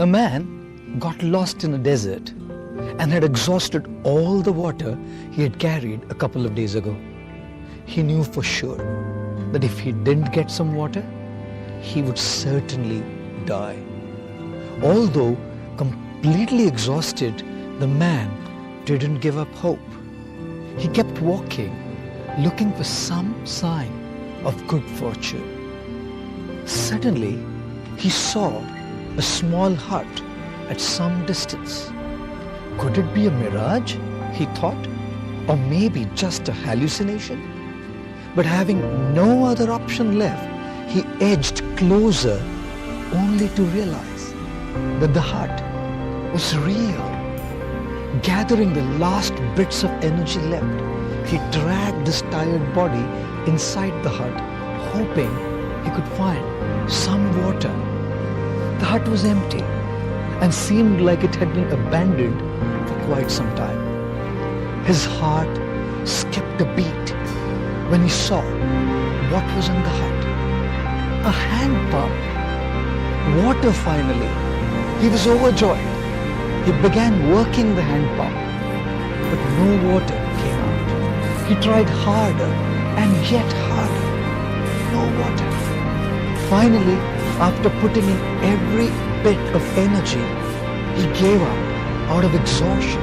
A man got lost in a desert and had exhausted all the water he had carried a couple of days ago. He knew for sure that if he didn't get some water, he would certainly die. Although completely exhausted, the man didn't give up hope. He kept walking, looking for some sign of good fortune. Suddenly, he saw a small hut at some distance. Could it be a mirage, he thought, or maybe just a hallucination? But having no other option left, he edged closer only to realize that the hut was real. Gathering the last bits of energy left, he dragged his tired body inside the hut, hoping he could find some water. The hut was empty and seemed like it had been abandoned for quite some time. His heart skipped a beat when he saw what was in the hut. A hand pump. Water finally. He was overjoyed. He began working the hand pump, but no water came out. He tried harder and yet harder. No water. Finally, after putting in every bit of energy, he gave up out of exhaustion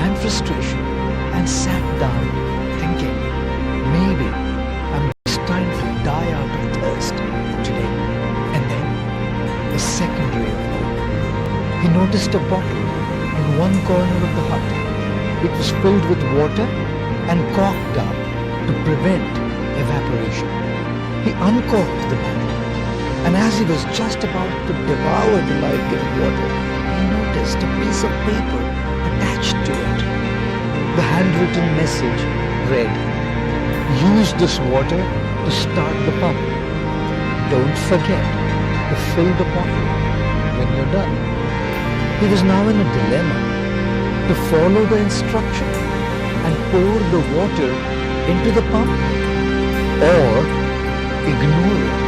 and frustration and sat down thinking, maybe I'm just trying to die out of thirst for today. And then a second ray of hope. He noticed a bottle in one corner of the hut. It was filled with water and corked up to prevent evaporation. He uncorked the bottle, and as he was just about to devour the life-giving water, he noticed a piece of paper attached to it. The handwritten message read, "Use this water to start the pump. Don't forget to fill the bottle when you're done." He was now in a dilemma to follow the instruction and pour the water into the pump, or ignore it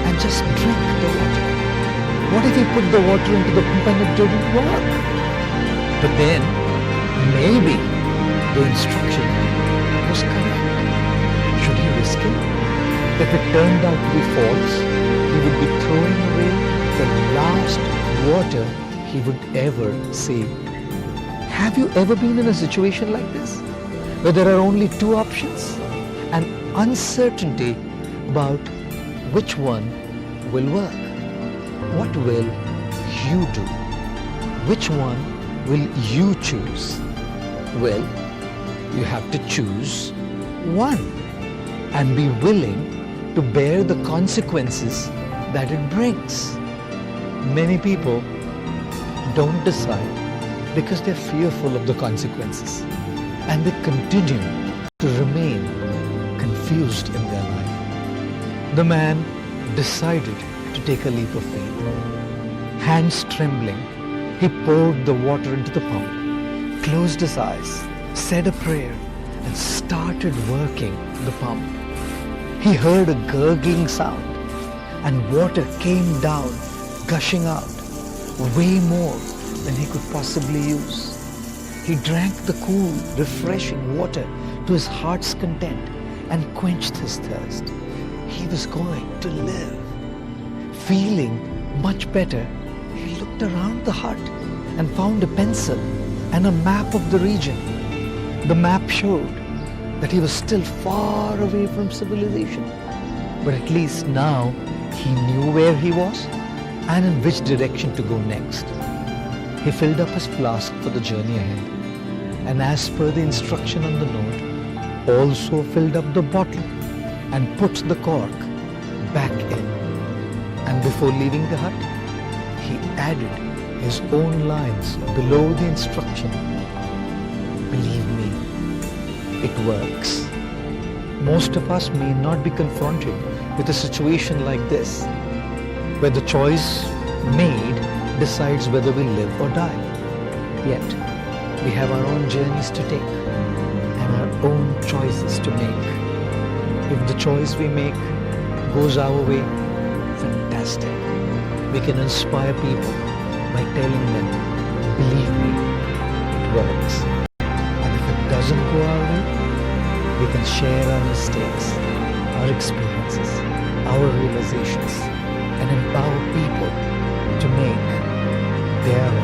and just drink the water. What if he put the water into the pump and it didn't work? But then, maybe the instruction was correct. Should he risk it? If it turned out to be false, he would be throwing away the last water he would ever save. Have you ever been in a situation like this, where there are only two options and uncertainty about which one will work? What will you do? Which one will you choose? Well, you have to choose one and be willing to bear the consequences that it brings. Many people don't decide because they're fearful of the consequences, and they continue to remain confused in their life. The man decided to take a leap of faith. Hands trembling, he poured the water into the pump, closed his eyes, said a prayer, and started working the pump. He heard a gurgling sound, and water came down, gushing out, way more than he could possibly use. He drank the cool, refreshing water to his heart's content and quenched his thirst. He was going to live. Feeling much better, he looked around the hut and found a pencil and a map of the region. The map showed that he was still far away from civilization, but at least now he knew where he was and in which direction to go next. He filled up his flask for the journey ahead, and as per the instruction on the note, also filled up the bottle and put the cork back in. And before leaving the hut, he added his own lines below the instruction. Believe me, it works. Most of us may not be confronted with a situation like this, where the choice made decides whether we live or die. Yet, we have our own journeys to take and our own choices to make. If the choice we make goes our way, fantastic. We can inspire people by telling them, believe me, it works. And if it doesn't go our way, we can share our mistakes, our experiences, our realizations, and empower people to make their